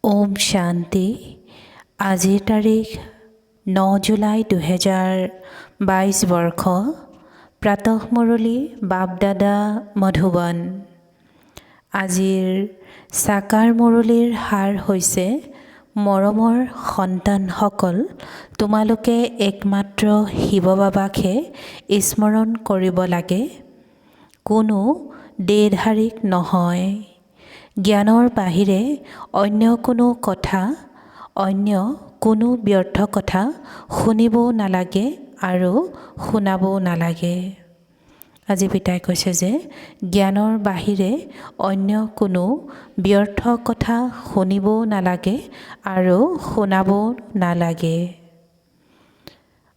ओम शांति। আজিৰ তাৰিখ 9 জুলাই 2022 বৰ্ষ। প্ৰাতঃমুৰলী বাপদাদা মধুবন। আজিৰ সাকাৰ মুৰলীৰ সাৰ হৈছে, মৰমৰ সন্তানসকল, তোমালোকে একমাত্ৰ শিৱ বাবাকহে স্মৰণ কৰিব লাগে। কোনো দেহধাৰীক নহয়। জ্ঞানৰ বাহিৰে অন্য কোনো কথা, অন্য কোনো ব্যৰ্থ কথা শুনিবও নালাগে আৰু শুনাবও নালাগে। আজি পিতাই কৈছে যে জ্ঞানৰ বাহিৰে অন্য কোনো ব্যৰ্থ কথা শুনিবও নালাগে আৰু শুনাবও নালাগে।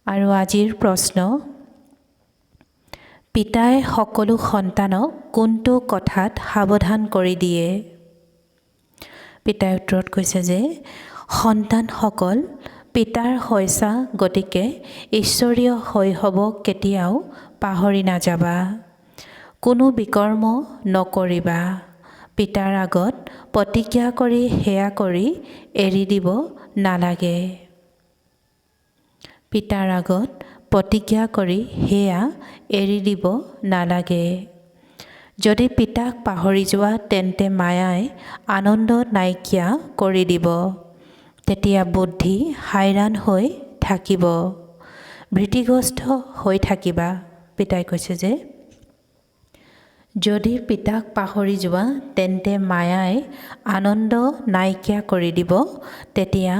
আৰু আজিৰ প্ৰশ্ন, পিতাই সকলো সন্তানক কোনটো কথাত সাৱধান কৰি দিয়ে? পিতাই উত্তৰত কৈছে যে সন্তানসকল পিতাৰ হৈছা, গতিকে ঈশ্বৰীয় শৈশৱক কেতিয়াও পাহৰি নাযাবা। কোনো বিকৰ্ম নকৰিবা। পিতাৰ আগত প্ৰতিজ্ঞা কৰি সেয়া কৰি এৰি দিব নালাগে। পিতাৰ আগত প্ৰতিজ্ঞা কৰি সেয়া এৰি দিব নালাগে। যদি পিতাক পাহৰি যোৱা তেন্তে মায়াই আনন্দ নাইকিয়া কৰি দিব। তেতিয়া বুদ্ধি হাইৰাণ হৈ থাকিব, ভীতিগ্ৰস্ত হৈ থাকিবা। পিতাই কৈছে যে যদি পিতাক পাহৰি যোৱা তেন্তে মায়াই আনন্দ নাইকিয়া কৰি দিব। তেতিয়া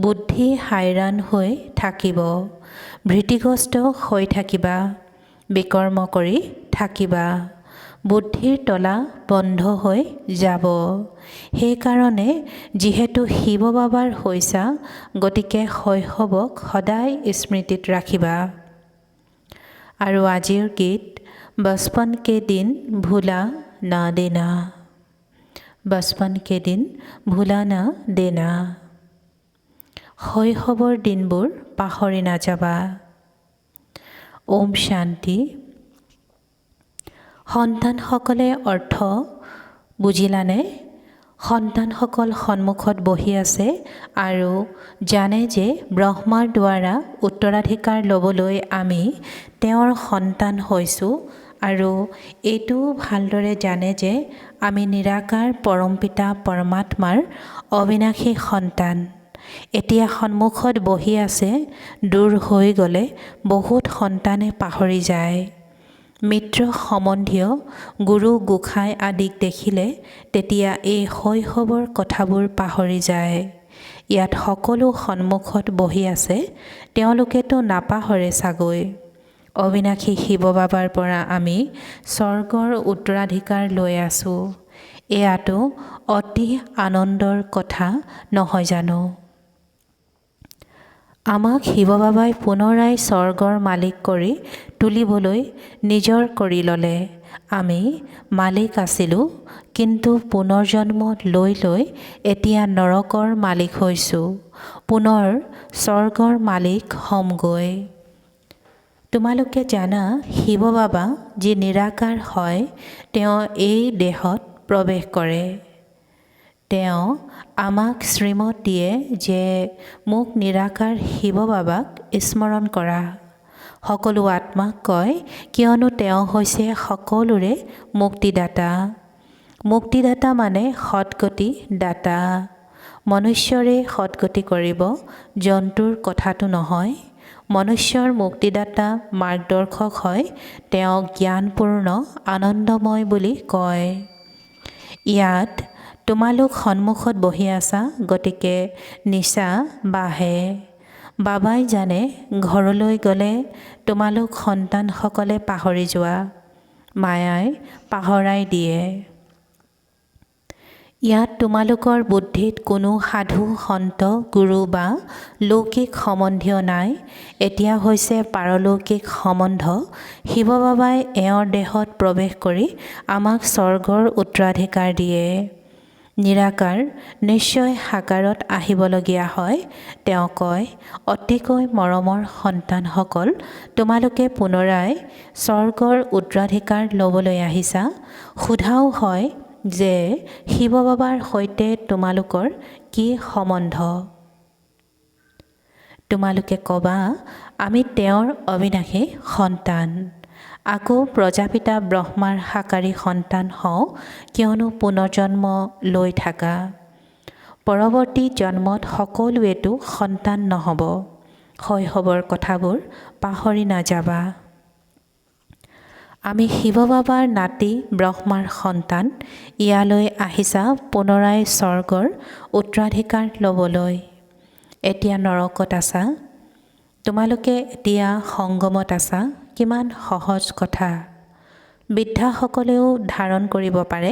বুদ্ধি হাইৰাণ হৈ থাকিব, ভীতিগ্ৰস্ত হৈ থাকিবা, বিকৰ্ম কৰি থাকিবা। বুদ্ধিৰ তলা বন্ধ হৈ যাব। সেইকাৰণে যিহেতু শিৱ বাবাৰ হৈছা, গতিকে শৈশৱক সদায় স্মৃতিত ৰাখিবা। আৰু আজিৰ গীত, বচপন কে দিন ভুলা না দেনা। বচপন কে দিন ভুলা না দেনা। শৈশৱৰ দিনবোৰ পাহৰি নাযাবা। ওম শান্তি। সন্তানসকলে অৰ্থ বুজিলানে? সন্তানসকল সন্মুখত বহি আছে আৰু জানে যে ব্ৰহ্মাৰ দ্বাৰা উত্তৰাধিকাৰ ল'বলৈ আমি তেওঁৰ সন্তান হৈছোঁ, আৰু এইটোও ভালদৰে জানে যে আমি নিৰাকাৰ পৰমপিতা পৰমাত্মাৰ অবিনাশী সন্তান। এতিয়া সন্মুখত বহি আছে, দূৰ হৈ গ'লে বহুত সন্তানে পাহৰি যায়। মিত্ৰ সম্বন্ধীয়, গুৰু গোসাঁই আদিক দেখিলে তেতিয়া এই শৈশৱৰ কথাবোৰ পাহৰি যায়। ইয়াত সকলো সন্মুখত বহি আছে, তেওঁলোকেতো নাপাহৰে চাগৈ। অবিনাশী শিৱ বাবাৰ পৰা আমি স্বৰ্গৰ উত্তৰাধিকাৰ লৈ আছোঁ। এয়াতো অতি আনন্দৰ কথা নহয় জানো? আমাক শিৱ বাবাই পুনৰাই স্বৰ্গৰ মালিক কৰি তুলিবলৈ নিজৰ কৰি ল'লে। আমি মালিক আছিলোঁ, কিন্তু পুনৰ্জন্ম লৈ লৈ এতিয়া নৰকৰ মালিক হৈছোঁ। পুনৰ স্বৰ্গৰ মালিক হ'মগৈ। তোমালোকে জানা, শিৱ বাবা যি নিৰাকাৰ হয়, তেওঁ এই দেহত প্ৰৱেশ কৰে। তেওঁ আমাক শ্ৰীমত দিয়ে যে মোক নিৰাকাৰ শিৱ বাবাক স্মৰণ কৰা। সকলো আত্মাক কয়, কিয়নো তেওঁ হৈছে সকলোৰে মুক্তিদাতা। মুক্তিদাতা মানে সৎগতি দাতা। মনুষ্যৰে সৎগতি কৰিব, জন্তুৰ কথাটো নহয়। মনুষ্যৰ মুক্তিদাতা মাৰ্গদৰ্শক হয়, তেওঁ জ্ঞানপূৰ্ণ আনন্দময় বুলি কয়। ইয়াত তোমালোক সন্মুখত বহি আছা, গতিকে নিচা বাঢ়ে। বাবাই জানে ঘৰলৈ গ'লে তোমালোক সন্তানসকলে পাহৰি যোৱা। মায়াই পাহৰাই দিয়ে। ইয়াত তোমালোকৰ বুদ্ধিত কোনো সাধু, সন্ত, গুৰু বা লৌকিক সম্বন্ধীয় নাই। এতিয়া হৈছে পাৰলৌকিক সম্বন্ধ। শিৱ বাবাই এওঁৰ দেহত প্ৰৱেশ কৰি আমাক স্বৰ্গৰ উত্তৰাধিকাৰ দিয়ে। নিৰাকাৰ নিশ্চয় সাকাৰত আহিবলগীয়া হয়। তেওঁ কয়, অতিকৈ মৰমৰ সন্তানসকল, তোমালোকে পুনৰাই স্বৰ্গৰ উত্তৰাধিকাৰ ল'বলৈ আহিছা। সোধাও হয়, যে শিৱ বাবাৰ সৈতে তোমালোকৰ কি সম্বন্ধ। তোমালোকে ক'বা আমি তেওঁৰ অবিনাশী সন্তান। আকৌ প্ৰজাপিতা ব্ৰহ্মাৰ সাকাৰী সন্তান হওঁ, কিয়নো পুনৰ্জন্ম লৈ থাকা। পৰৱৰ্তী জন্মত সকলোৱেতো সন্তান নহ'ব। শৈশৱৰ কথাবোৰ পাহৰি নাযাবা। আমি শিৱ বাবাৰ নাতি ব্ৰহ্মাৰ সন্তান। ইয়ালৈ আহিছা পুনৰাই স্বৰ্গৰ উত্তৰাধিকাৰ ল'বলৈ। এতিয়া নৰকত আছা। তোমালোকে এতিয়া সংগমত আছা। কিমান সহজ কথা। বৃদ্ধাসকলেও ধাৰণ কৰিব পাৰে,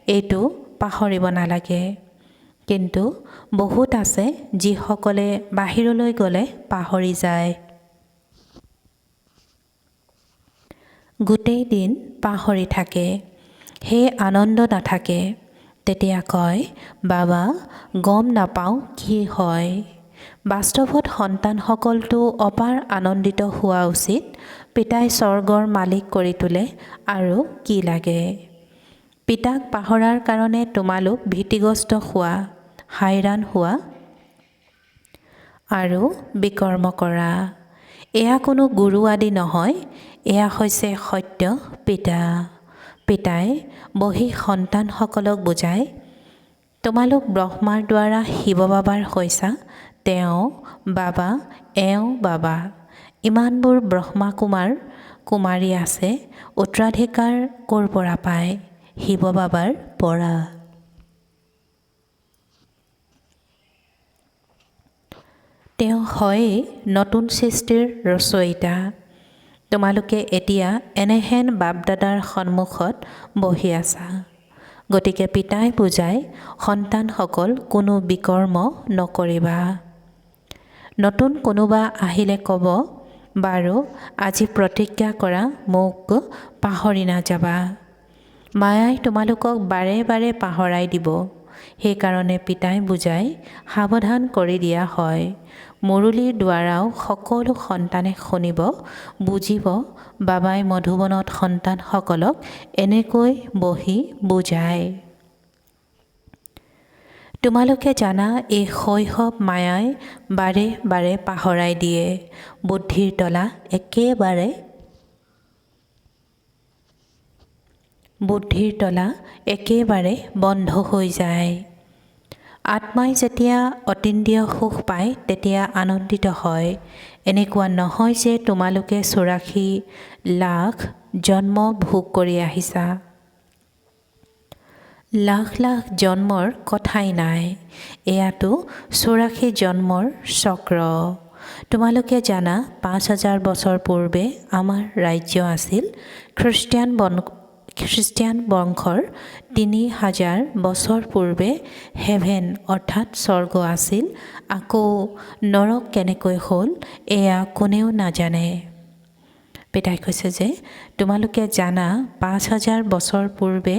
এইটো পাহৰিব নালাগে। কিন্তু বহুত আছে যিসকলে বাহিৰলৈ গ'লে পাহৰি যায়। গোটেই দিন পাহৰি থাকে, সেই আনন্দ নাথাকে। তেতিয়া কয় বাবা গম নাপাওঁ কি হয়। বাস্তৱত সন্তানসকলটো অপাৰ আনন্দিত হোৱা উচিত। পিতাই স্বৰ্গৰ মালিক কৰি তোলে আৰু কি লাগে। পিতাক পাহৰাৰ কাৰণে তোমালোক ভীতিগ্ৰস্ত হোৱা, হাইৰাণ হোৱা আৰু বিকৰ্ম কৰা। এয়া কোনো গুৰু আদি নহয়, এয়া হৈছে সত্য পিতা। পিতাই বহি সন্তানসকলক বুজায়, তোমালোক ব্ৰহ্মাৰ দ্বাৰা শিৱ বাবাৰ হৈছা। তেওঁ বাবা, এওঁ বাবা। ইমানবোৰ ব্ৰহ্মা কুমাৰ কুমাৰী আছে, উত্তৰাধিকাৰ ক'ৰ পৰা পায়? শিৱ বাবাৰ পৰা। তেওঁ হয়েই নতুন সৃষ্টিৰ ৰচয়িতা। তোমালোকে এতিয়া এনেহেন বাপদাদাৰ সন্মুখত বহি আছা। গতিকে পিতাই বুজায়, সন্তানসকল কোনো বিকৰ্ম নকৰিবা। নতুন কোনোবা আহিলে ক'ব, বাৰু আজি প্ৰতিজ্ঞা কৰা মোক পাহৰি নাযাবা। মায়াই তোমালোকক বাৰে বাৰে পাহৰাই দিব। সেইকাৰণে পিতাই বুজায়, সাৱধান কৰি দিয়া হয়। মুৰলীৰ দ্বাৰাও সকলো সন্তানে শুনিব, বুজিব। বাবাই মধুবনত সন্তানসকলক এনেকৈ বহি বুজায়। তোমালোকে জানা এই শৈশৱ মায়াই বাৰে বাৰে পাহৰাই দিয়ে। বুদ্ধিৰ তলা একেবাৰে বন্ধ হৈ যায়। আত্মাই যেতিয়া অতীন্দ্ৰিয় সুখ পায় তেতিয়া আনন্দিত হয়। এনেকুৱা নহয় যে তোমালোকে 84 লাখ জন্ম ভোগ কৰি আহিছা। লাখ লাখ জন্মৰ কথাই নাই। এয়াতো 84 জন্মৰ চক্ৰ। তোমালোকে জানা 5000 বছৰ পূৰ্বে আমাৰ ৰাজ্য আছিল। খ্ৰীষ্টিয়ান বংশৰ 3000 বছৰ পূৰ্বে হেভেন অৰ্থাৎ স্বৰ্গ আছিল। আকৌ নৰক কেনেকৈ হ'ল এয়া কোনেও নাজানে। পিতাই কৈছে যে তোমালোকে জানা 5000 বছৰ পূৰ্বে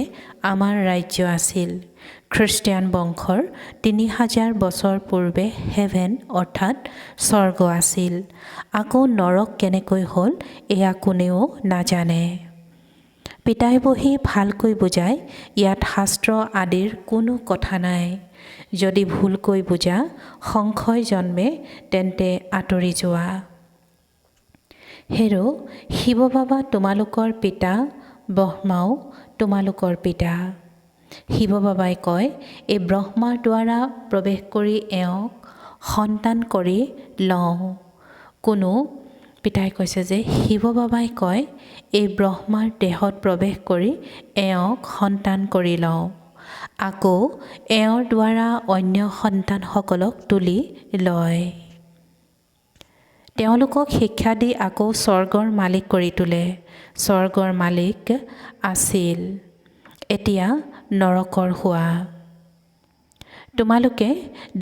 আমাৰ ৰাজ্য আছিল। খ্ৰীষ্টিয়ান বংশৰ 3000 বছৰ পূৰ্বে হেভেন অৰ্থাৎ স্বৰ্গ আছিল। আকৌ নৰক কেনেকৈ হ'ল এয়া কোনেও নাজানে। পিতাই বহি ভালকৈ বুজায়, ইয়াত শাস্ত্ৰ আদিৰ কোনো কথা নাই। যদি ভুলকৈ বুজা, সংশয় জন্মে, তেন্তে আঁতৰি যোৱা। হেৰ' শিৱ বাবা তোমালোকৰ পিতা, ব্ৰহ্মাও তোমালোকৰ পিতা। শিৱ বাবাই কয়, এই ব্ৰহ্মাৰ দ্বাৰা প্ৰৱেশ কৰি এওঁক সন্তান কৰি লওঁ। পিতাই কৈছে যে শিৱ বাবাই কয়, এই ব্ৰহ্মাৰ দেহত প্ৰৱেশ কৰি এওঁক সন্তান কৰি লওঁ। আকৌ এওঁৰ দ্বাৰা অন্য সন্তানসকলক তুলি লয়। তেওঁলোকক শিক্ষা দি আকৌ স্বৰ্গৰ মালিক কৰি তোলে। স্বৰ্গৰ মালিক আছিল, এতিয়া নৰকৰ হোৱা। তোমালোকে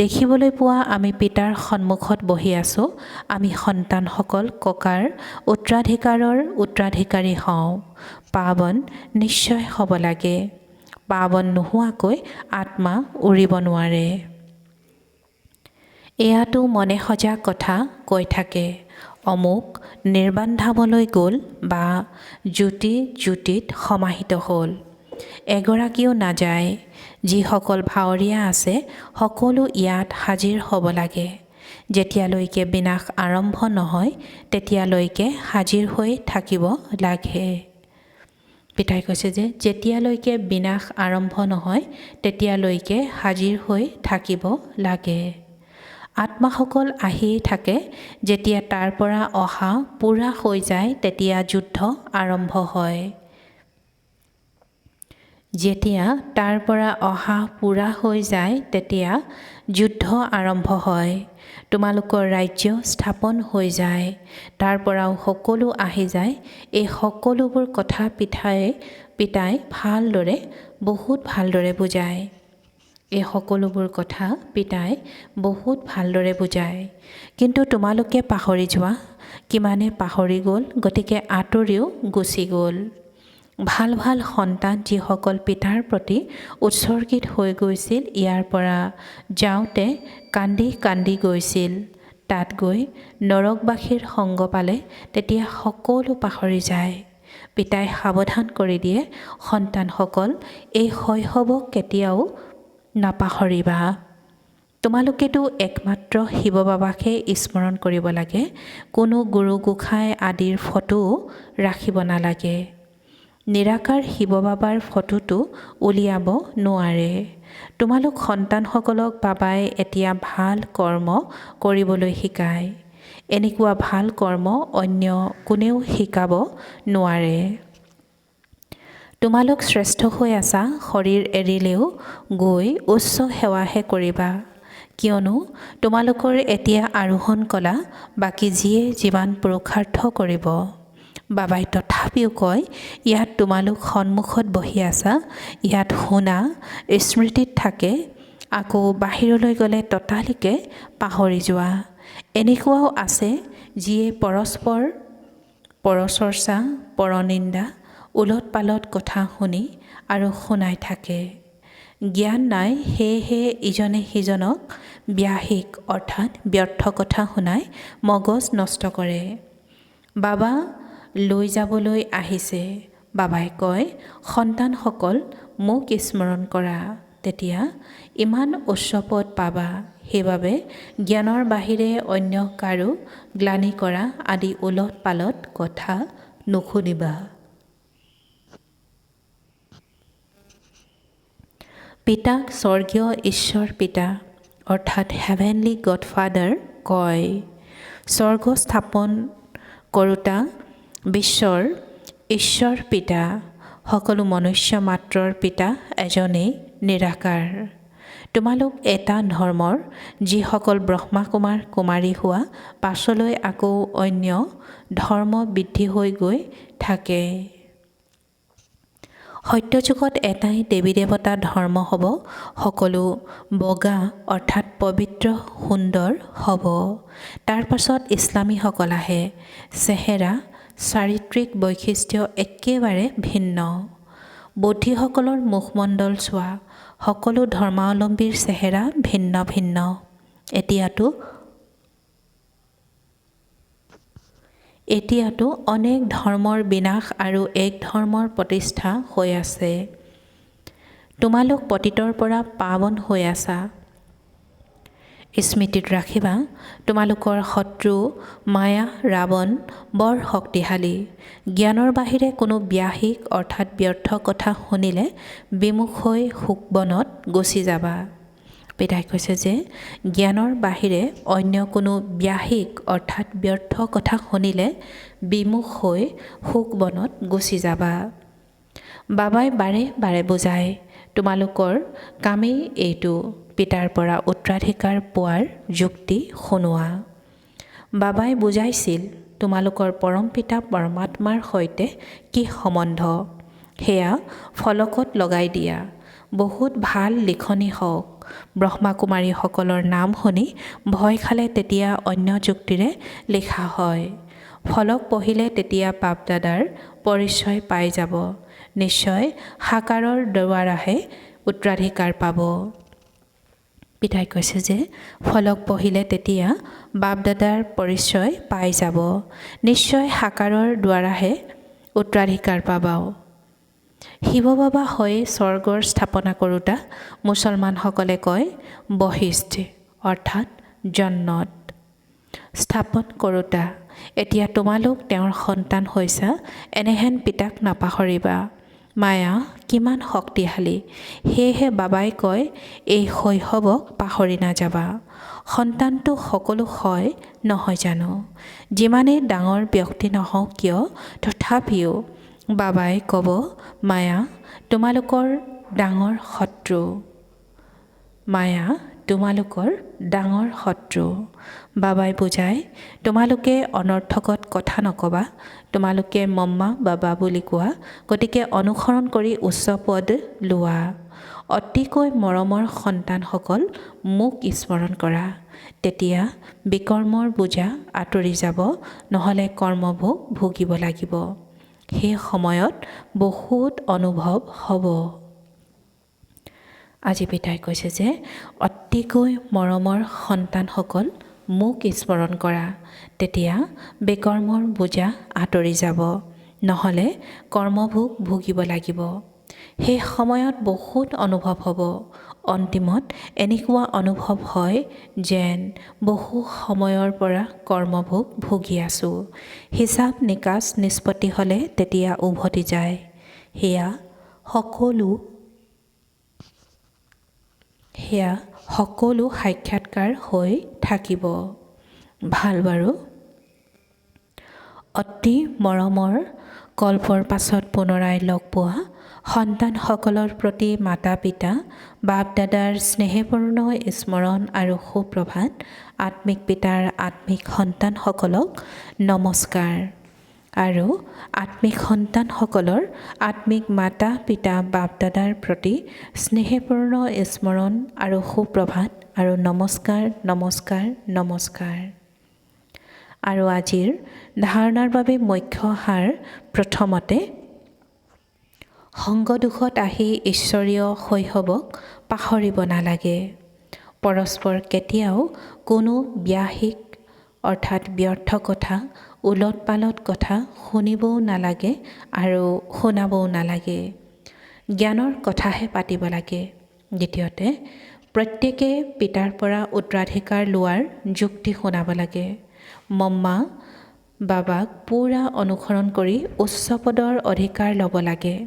দেখিবলৈ পোৱা আমি পিতাৰ সন্মুখত বহি আছোঁ। আমি সন্তানসকল ককাৰ উত্তৰাধিকাৰী হওঁ। পাৱন নিশ্চয় হ'ব লাগে। পাৱন নোহোৱাকৈ আত্মা উৰিব নোৱাৰে। এয়াতো মনে সজা কথা কৈ থাকে। অমুক নিৰ্বাণ ধামলৈ গ'ল বা জ্যোতিত সমাহিত হ'ল। এগৰাকীও নাযায়। যিসকল ভাৱৰীয়া আছে সকলো ইয়াত হাজিৰ হ'ব লাগে। যেতিয়ালৈকে বিনাশ আৰম্ভ নহয় তেতিয়ালৈকে হাজিৰ হৈ থাকিব লাগে। পিতাই কৈছে যে যেতিয়ালৈকে বিনাশ আৰম্ভ নহয় তেতিয়ালৈকে হাজিৰ হৈ থাকিব লাগে। আত্মাসকল আহিয়েই থাকে। যেতিয়া তাৰ পৰা অহা পূৰা হৈ যায় তেতিয়া যুদ্ধ আৰম্ভ হয়। যেতিয়া তাৰ পৰা অহা পূৰা হৈ যায় তেতিয়া যুদ্ধ আৰম্ভ হয়। তোমালোকৰ ৰাজ্য স্থাপন হৈ যায়। তাৰ পৰাও সকলো আহি যায়। এই সকলোবোৰ কথা পিতাই বহুত ভালদৰে বুজায়। এই সকলোবোৰ কথা পিতাই বহুত ভালদৰে বুজায়। কিন্তু তোমালোকে পাহৰি যোৱা। কিমানে পাহৰি গ'ল, গতিকে আঁতৰিও গুচি গ'ল। ভাল ভাল সন্তান যিসকল পিতাৰ প্ৰতি উৎসৰ্গিত হৈ গৈছিল, ইয়াৰ পৰা যাওঁতে কান্দি কান্দি গৈছিল। তাত গৈ নৰকবাসীৰ সংগ পালে তেতিয়া সকলো পাহৰি যায়। পিতাই সাৱধান কৰি দিয়ে, সন্তানসকল এই শৈশৱক কেতিয়াও নাপাহৰিবা। তোমালোকেতো একমাত্ৰ শিৱ বাবাকহে স্মৰণ কৰিব লাগে। কোনো গুৰু গোসাঁই আদিৰ ফটোও ৰাখিব নালাগে। নিৰাকাৰ শিৱ বাবাৰ ফটোটো উলিয়াব নোৱাৰে। তোমালোক সন্তানসকলক বাবাই এতিয়া ভাল কৰ্ম কৰিবলৈ শিকায়। এনেকুৱা ভাল কৰ্ম অন্য কোনেও শিকাব নোৱাৰে। তোমালোক শ্ৰেষ্ঠ হৈ আছা। শৰীৰ এৰিলেও গৈ উচ্চ সেৱাহে কৰিবা। কিয়নো তোমালোকৰ এতিয়া আৰোহণ কলা, বাকী যিয়ে যিমান পুৰুষাৰ্থ কৰিব। বাবাই তথাপিও কয়, ইয়াত তোমালোক সন্মুখত বহি আছা, ইয়াত শুনা, স্মৃতিত থাকে, আকৌ বাহিৰলৈ গ'লে ততালিকে পাহৰি যোৱা। এনেকুৱাও আছে যিয়ে পৰচৰ্চা, পৰনিন্দা, ওলট পালট কথা শুনি আৰু শুনাই থাকে। জ্ঞান নাই, সেয়েহে ইজনে সিজনক ব্যাহিক অৰ্থাৎ ব্যৰ্থ কথা শুনাই মগজ নষ্ট কৰে। বাবা লৈ যাবলৈ আহিছে। বাবাই কয়, সন্তানসকল মোক স্মৰণ কৰা, তেতিয়া ইমান উচ্চ পদ পাবা। সেইবাবে জ্ঞানৰ বাহিৰে অন্য কাৰো গ্লানি কৰা আদি ওলট পালট কথা নুশুনিবা। পিতাক স্বৰ্গীয় ঈশ্বৰ পিতা অৰ্থাৎ হেভেনলি গডফাদাৰ কয়। স্বৰ্গ স্থাপন কৰোঁতা বিশ্বৰ ঈশ্বৰ পিতা, সকলো মনুষ্য মাত্ৰৰ পিতা এজনেই নিৰাকাৰ। তোমালোক এটা ধৰ্মৰ, যিসকল ব্ৰহ্মা কুমাৰ কুমাৰী হোৱা, পাছলৈ আকৌ অন্য ধৰ্ম বৃদ্ধি হৈ গৈ থাকে। সত্যযুগত এটাই দেৱী দেৱতা ধৰ্ম হ'ব। সকলো বগা অৰ্থাৎ পবিত্ৰ সুন্দৰ হ'ব। তাৰ পাছত ইছলামীসকল আহে। চেহেৰা, চাৰিত্ৰিক বৈশিষ্ট্য একেবাৰে ভিন্ন। বৌদ্ধসকলৰ মুখমণ্ডল চোৱা। সকলো ধৰ্মাৱলম্বীৰ চেহেৰা ভিন্ন ভিন্ন। এতিয়াতো অনেক ধৰ্মৰ বিনাশ আৰু এক ধৰ্মৰ প্ৰতিষ্ঠা হৈ আছে। তোমালোক পতিতৰ পৰা পাৱন হৈ আছা। স্মৃতিত ৰাখিবা, তোমালোকৰ শত্ৰু মায়া ৰাৱণ বৰ শক্তিশালী। জ্ঞানৰ বাহিৰে কোনো ব্যাহিক অৰ্থাৎ ব্যৰ্থ কথা শুনিলে বিমুখ হৈ শোকবনত গুচি যাবা। পিতাই কৈছে যে জ্ঞানৰ বাহিৰে অন্য কোনো ব্যাহিক অৰ্থাৎ ব্যৰ্থ কথা শুনিলে বিমুখ হৈ শোকবনত গুচি যাবা। বাবাই বাৰে বাৰে বুজায়, তোমালোকৰ কামেই এইটো, পিতাৰ পৰা উত্তৰাধিকাৰ পোৱাৰ যুক্তি শুনোৱা। বাবাই বুজাইছিল, তোমালোকৰ পৰম পিতা পৰমাত্মাৰ সৈতে কি সম্বন্ধ, সেয়া ফলকত লগাই দিয়া। বহুত ভাল লিখনি হওক। ব্ৰহ্মাকুমাৰীসকলৰ নাম শুনি ভয় খালে তেতিয়া অন্য যুক্তিৰে লিখা হয়। ফলক পঢ়িলে তেতিয়া বাপ দাদাৰ পৰিচয় পাই যাব। নিশ্চয় সাকাৰৰ দ্বাৰাহে উত্তৰাধিকাৰ পাব। পিতাই কৈছে যে ফলক পঢ়িলে তেতিয়া বাপ দাদাৰ পৰিচয় পাই যাব। নিশ্চয় সাকাৰৰ দ্বাৰাহে উত্তৰাধিকাৰ পাবা। শিৱ বাবা হৈ স্বৰ্গৰ স্থাপনা কৰোঁতা মুছলমানসকলে কয় বশিষ্ঠ অৰ্থাৎ জন্নত স্থাপন কৰোঁতা। এতিয়া তোমালোক তেওঁৰ সন্তান হৈছা, এনেহেন পিতাক নাপাহৰিবা। মায়া কিমান শক্তিশালী, সেয়েহে বাবাই কয় এই শৈশৱক পাহৰি নাযাবা। সন্তানটো সকলো হয় নহয় জানো? যিমানেই ডাঙৰ ব্যক্তি নহওক কিয়, তথাপিও বাবাই ক'ব মায়া তোমালোকৰ ডাঙৰ শত্ৰু। মায়া তোমালোকৰ ডাঙৰ শত্ৰু। বাবাই বুজায় তোমালোকে অনৰ্থকত কথা নক'বা, তোমালোকে মম্মা বাবা বুলি কোৱা, গতিকে অনুসৰণ কৰি উচ্চ পদ লোৱা। অতিকৈ মৰমৰ সন্তানসকল মোক স্মৰণ কৰা, তেতিয়া বিকৰ্মৰ বোজা আঁতৰি যাব, নহ'লে কৰ্মভোগ ভুগিব লাগিব। সেই সময়ত বহুত অনুভৱ হ'ব। আজি পিতাই কৈছে যে অতিকৈ মৰমৰ সন্তানসকল মোক স্মৰণ কৰা, তেতিয়া বিকৰ্মৰ বোজা আঁতৰি যাব, নহ'লে কৰ্মভোগ ভুগিব লাগিব। সেই সময়ত বহুত অনুভৱ হ'ব। অন্তিমত এনেকুৱা অনুভৱ হয় যেন বহু সময়ৰ পৰা কৰ্মভোগ ভুগি আছোঁ। হিচাপ নিকাচ নিষ্পত্তি হ'লে তেতিয়া উভতি যায়। সেয়া সকলো সাক্ষাৎকাৰ হৈ থাকিব। ভাল বাৰু। অতি মৰমৰ কল্পৰ পাছত পুনৰাই লগ পোৱা সন্তানসকলৰ প্ৰতি মাতা পিতা বাপ দাদাৰ স্নেহপূৰ্ণ স্মৰণ আৰু সুপ্ৰভাত। আত্মিক পিতাৰ আত্মিক সন্তানসকলক নমস্কাৰ আৰু আত্মিক সন্তানসকলৰ আত্মিক মাতা পিতা বাপ দাদাৰ প্ৰতি স্নেহপূৰ্ণ স্মৰণ আৰু সুপ্ৰভাত আৰু নমস্কাৰ নমস্কাৰ নমস্কাৰ। আৰু আজিৰ ধাৰণাৰ বাবে মুখ্য সাৰ। প্ৰথমতে সংগদোষত আহি ঈশ্বৰীয় শৈশৱক পাহৰিব নালাগে। পৰস্পৰ কেতিয়াও কোনো ব্যাহিক অৰ্থাৎ ব্যৰ্থ কথা, ওলট পালট কথা শুনিবও নালাগে আৰু শুনাবও নালাগে। জ্ঞানৰ কথাহে পাতিব লাগে। দ্বিতীয়তে প্ৰত্যেকে পিতাৰ পৰা উত্তৰাধিকাৰ লোৱাৰ যুক্তি শুনাব লাগে। মম্মা বাবাক পূৰা অনুসৰণ কৰি উচ্চ পদৰ অধিকাৰ ল'ব লাগে।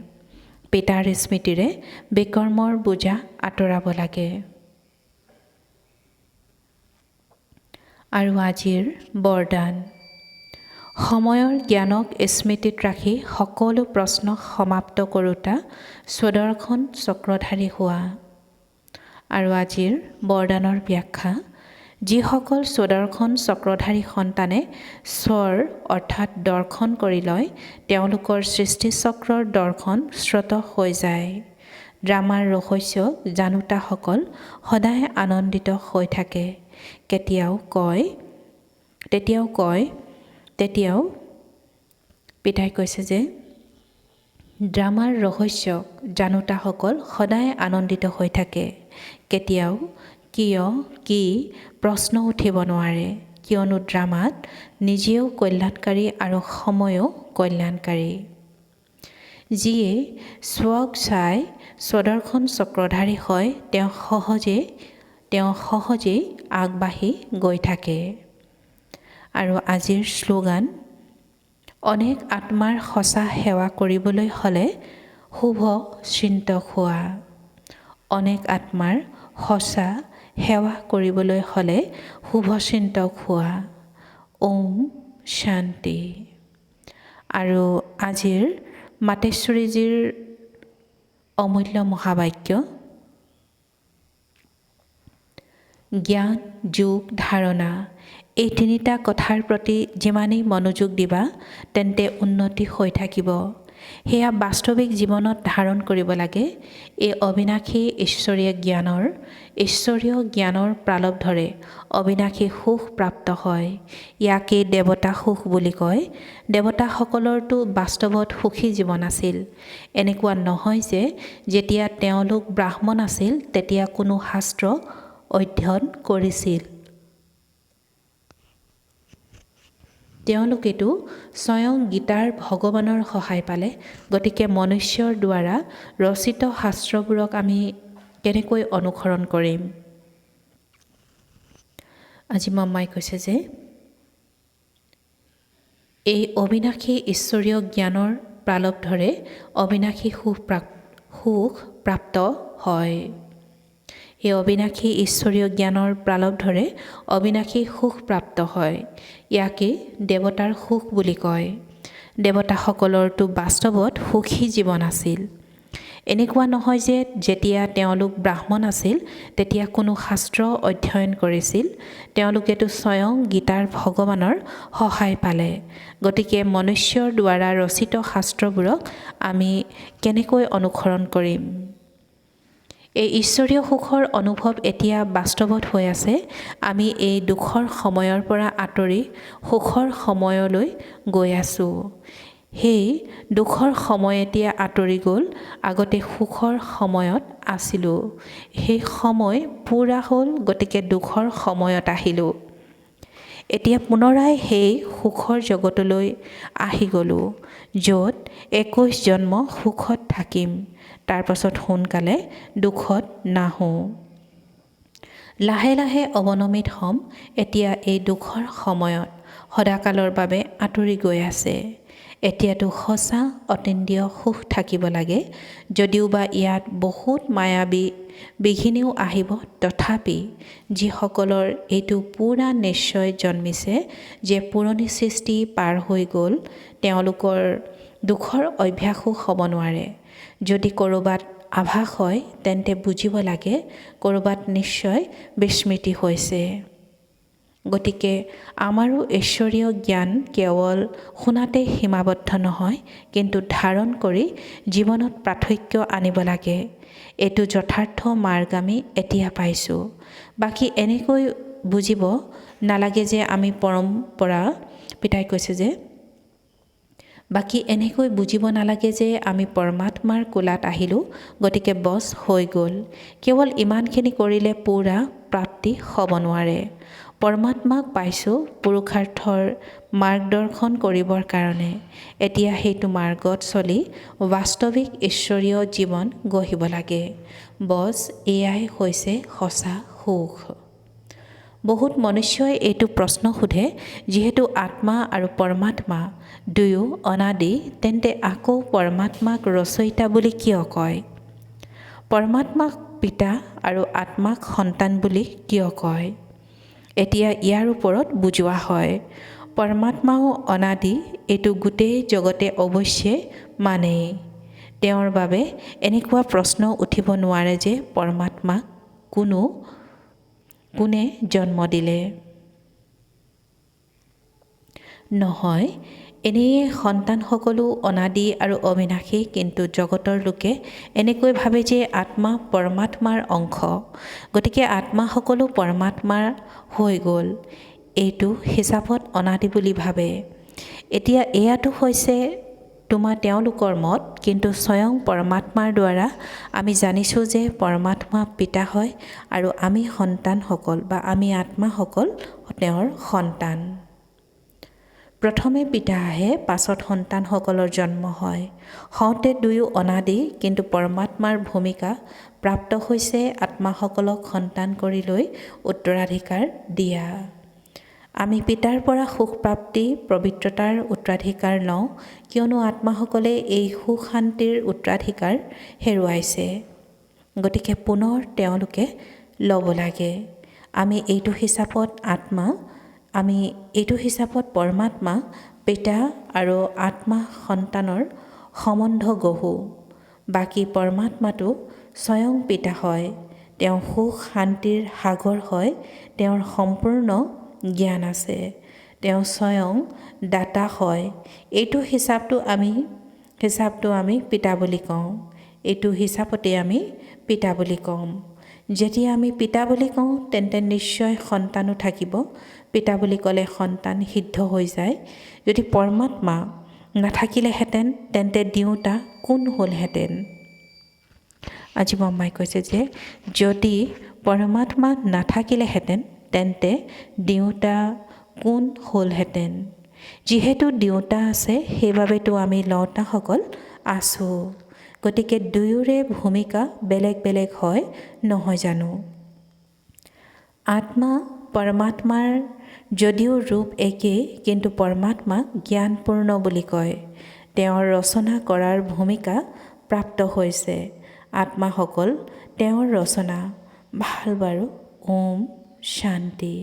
পিতাৰ স্মৃতিৰে বিকৰ্মৰ বোজা আঁতৰাব লাগে। আৰু আজিৰ বৰদান। সময়ৰ জ্ঞানক স্মৃতিত ৰাখি সকলো প্ৰশ্ন সমাপ্ত কৰোঁতা স্বদৰ্শন চক্ৰধাৰী হোৱা। আৰু আজিৰ বৰদানৰ ব্যাখ্যা। যিসকল স্বদৰ্শন চক্ৰধাৰী সন্তানে স্বৰ অৰ্থাৎ দৰ্শন কৰি লয়, তেওঁলোকৰ সৃষ্টিচক্ৰৰ দৰ্শন শ্ৰুত হৈ যায়। ড্ৰামাৰ ৰহস্য জানোতাসকল সদায় আনন্দিত হৈ থাকে। তেতিয়াও পিতাই কৈছে যে ড্ৰামাৰ ৰহস্য জানোতাসকল সদায় আনন্দিত হৈ থাকে। কেতিয়াও কিয় কি প্ৰশ্ন উঠিব নোৱাৰে, কিয়নো ড্ৰামাত নিজেও কল্যাণকাৰী আৰু সময়ো কল্যাণকাৰী। যিয়ে স্বক চাই স্বদৰ্শন চক্ৰধাৰী হয়, তেওঁ সহজেই আগবাঢ়ি গৈ থাকে। আৰু আজিৰ শ্লোগান। অনেক আত্মাৰ সঁচা সেৱা কৰিবলৈ হ'লে শুভ চিন্তক হোৱা। অনেক আত্মাৰ সঁচা সেৱা কৰিবলৈ হ'লে শুভ চিন্তক হোৱা। ওম শান্তি। আৰু আজিৰ মাতেশ্বৰীজীৰ অমূল্য মহাবাক্য। জ্ঞান, যোগ, ধাৰণা এই তিনিটা কথাৰ প্ৰতি যিমানেই মনোযোগ দিবা, তেন্তে উন্নতি হৈ থাকিব। সেয়া বাস্তৱিক জীৱনত ধাৰণ কৰিব লাগে। এই অবিনাশী ঈশ্বৰীয় জ্ঞানৰ প্ৰালব্ধৰে অবিনাশী সুখ প্ৰাপ্ত হয়। ইয়াকেই দেৱতা সুখ বুলি কয়। দেৱতাসকলৰতো বাস্তৱত সুখী জীৱন আছিল। এনেকুৱা নহয় যে যেতিয়া তেওঁলোক ব্ৰাহ্মণ আছিল তেতিয়া কোনো শাস্ত্ৰ অধ্যয়ন কৰিছিল। তেওঁলোকেতো স্বয়ং গীতাৰ ভগৱানৰ সহায় পালে। গতিকে মনুষ্যৰ দ্বাৰা ৰচিত শাস্ত্ৰবোৰক আমি কেনেকৈ অনুসৰণ কৰিম? আজি মাম্মাই কৈছে যে এই অবিনাশী ঈশ্বৰীয় জ্ঞানৰ প্ৰালব্ধৰে অবিনাশী সুখ প্ৰাপ্ত হয়। এই অবিনাশী ঈশ্বৰীয় জ্ঞানৰ প্ৰালব্ধৰে অবিনাশী সুখ প্ৰাপ্ত হয়। ইয়াকে দেৱতাৰ সুখ বুলি কয়। দেৱতাসকলৰতো বাস্তৱত সুখী জীৱন আছিল। এনেকুৱা নহয় যে যেতিয়া তেওঁলোক ব্ৰাহ্মণ আছিল তেতিয়া কোনো শাস্ত্ৰ অধ্যয়ন কৰিছিল। তেওঁলোকেতো স্বয়ং গীতাৰ ভগৱানৰ সহায় পালে। গতিকে মনুষ্যৰ দ্বাৰা ৰচিত শাস্ত্ৰবোৰক আমি কেনেকৈ অনুসৰণ কৰিম? এই ঈশ্বৰীয় সুখৰ অনুভৱ এতিয়া বাস্তৱত হৈ আছে। আমি এই দুখৰ সময়ৰ পৰা আঁতৰি সুখৰ সময়লৈ গৈ আছোঁ। সেই দুখৰ সময় এতিয়া আঁতৰি গ'ল। আগতে সুখৰ সময়ত আছিলোঁ। সেই সময় পূৰা হ'ল, গতিকে দুখৰ সময়ত আহিলোঁ। এতিয়া পুনৰাই সেই সুখৰ জগতলৈ আহি গ'লোঁ, য'ত 21 জন্ম সুখত থাকিম। তাৰ পাছত সোনকালে দুখত নাহোঁ। লাহে লাহে অৱনমিত হ'ম। এতিয়া এই দুখৰ সময়ত সদাকালৰ বাবে আঁতৰি গৈ আছে। এতিয়াতো সঁচা অতীন্দ্ৰিয় সুখ থাকিব লাগে। যদিও বা ইয়াত বহুত মায়াবী বিঘিনিও আহিব, তথাপি যিসকলৰ এইটো পূৰা নিশ্চয় জন্মিছে যে পুৰণি সৃষ্টি পাৰ হৈ গ'ল, তেওঁলোকৰ দুখৰ অভ্যাসো হ'ব নোৱাৰে। যদি ক'ৰবাত আভাস হয় তেন্তে বুজিব লাগে ক'ৰবাত নিশ্চয় বিস্মৃতি হৈছে। গতিকে আমাৰো ঈশ্বৰীয় জ্ঞান কেৱল শুনাতে সীমাবদ্ধ নহয়, কিন্তু ধাৰণ কৰি জীৱনত পাৰ্থক্য আনিব লাগে। এইটো যথাৰ্থ মাৰ্গ আমি এতিয়া পাইছোঁ। বাকী এনেকৈ বুজিব নালাগে যে আমি পৰম্পৰা, পিতাই কৈছে যে বাকী এনেকৈ বুজিব নালাগে যে আমি পৰমাত্মাৰ কোলাত আহিলোঁ, গতিকে বছ হৈ গ'ল। কেৱল ইমানখিনি কৰিলে পূৰা প্ৰাপ্তি হ'ব নোৱাৰে। পৰমাত্মাক পাইছোঁ পুৰুষাৰ্থৰ মাৰ্গদৰ্শন কৰিবৰ কাৰণে। এতিয়া সেইটো মাৰ্গত চলি বাস্তৱিক ঈশ্বৰীয় জীৱন গঢ়িব লাগে। বছ এয়াই হৈছে সঁচা সুখ। বহুত মনুষ্যই এইটো প্ৰশ্ন সোধে, যিহেতু আত্মা আৰু পৰমাত্মা দুয়ো অনাদি, তেন্তে আকৌ পৰমাত্মাক ৰচয়িতা বুলি কিয় কয়? পৰমাত্মাক পিতা আৰু আত্মাক সন্তান বুলি কিয় কয়? এতিয়া ইয়াৰ ওপৰত বুজোৱা হয়। পৰমাত্মাও অনাদি, এইটো গোটেই জগতে অৱশ্যে মানেই। তেওঁৰ বাবে এনেকুৱা প্ৰশ্ন উঠিব নোৱাৰে যে পৰমাত্মাক কোনে জন্ম দিলে? নহয়, এনেয়ে সন্তানসকলো অনাদি আৰু অবিনাশী, কিন্তু জগতৰ লোকে এনেকৈ ভাবে যে আত্মা পৰমাত্মাৰ অংশ, গতিকে আত্মাসকলো পৰমাত্মাৰ হৈ গ'ল। এইটো হিচাপত অনাদি বুলি ভাবে। এতিয়া এয়াটো হৈছে তেওঁলোকৰ মত, কিন্তু স্বয়ং পৰমাত্মাৰ দ্বাৰা আমি জানিছোঁ যে পৰমাত্মা পিতা হয় আৰু আমি সন্তানসকল বা আমি আত্মাসকল তেওঁৰ সন্তান। প্ৰথমে পিতা আহে, পাছত সন্তানসকলৰ জন্ম হয়। হওঁতে দুয়ো অনাদি, কিন্তু পৰমাত্মাৰ ভূমিকা প্ৰাপ্ত হৈছে আত্মাসকলক সন্তান কৰি লৈ উত্তৰাধিকাৰ দিয়া। আমি পিতাৰ পৰা সুখ প্ৰাপ্তি পবিত্ৰতাৰ উত্তৰাধিকাৰ লওঁ, কিয়নো আত্মাসকলে এই সুখ শান্তিৰ উত্তৰাধিকাৰ হেৰুৱাইছে। গতিকে পুনৰ তেওঁলোকে ল'ব লাগে। আমি এইটো হিচাপত পৰমাত্মা পিতা আৰু আত্মা সন্তানৰ সম্বন্ধ গঢ়োঁ। বাকী পৰমাত্মাটো স্বয়ং পিতা হয়। তেওঁ সুখ শান্তিৰ সাগৰ হয়। তেওঁৰ সম্পূৰ্ণ জ্ঞান আছে। তেওঁ স্বয়ং দাতা হয়। এইটো হিচাপটো আমি পিতা বুলি কওঁ। এইটো হিচাপতে আমি পিতা বুলি কওঁ। যেতিয়া আমি পিতা বুলি কওঁ তেন্তে নিশ্চয় সন্তানো থাকিব। পিতা বুলি ক'লে সন্তান সিদ্ধ হৈ যায়। যদি পৰমাত্মা নাথাকিলেহেঁতেন তেন্তে দিওঁতা কোন হ'লহেঁতেন? আজি মাম্মাই কৈছে যে যদি পৰমাত্মা নাথাকিলেহেঁতেন তেন্তে দিওঁতা কোন হ'লহেঁতেন? যিহেতু দুয়োটা আছে সেইবাবেতো আমি লওঁতাসকল আছোঁ। গতিকে দুয়োৰে ভূমিকা বেলেগ বেলেগ হয় নহয় জানো? আত্মা পৰমাত্মাৰ যদিও ৰূপ একেই কিন্তু পৰমাত্মাক জ্ঞানপূৰ্ণ বুলি কয়। তেওঁৰ ৰচনা কৰাৰ ভূমিকা প্ৰাপ্ত হৈছে। আত্মাসকল তেওঁৰ ৰচনা। ভাল বাৰু। ওম শান্তি।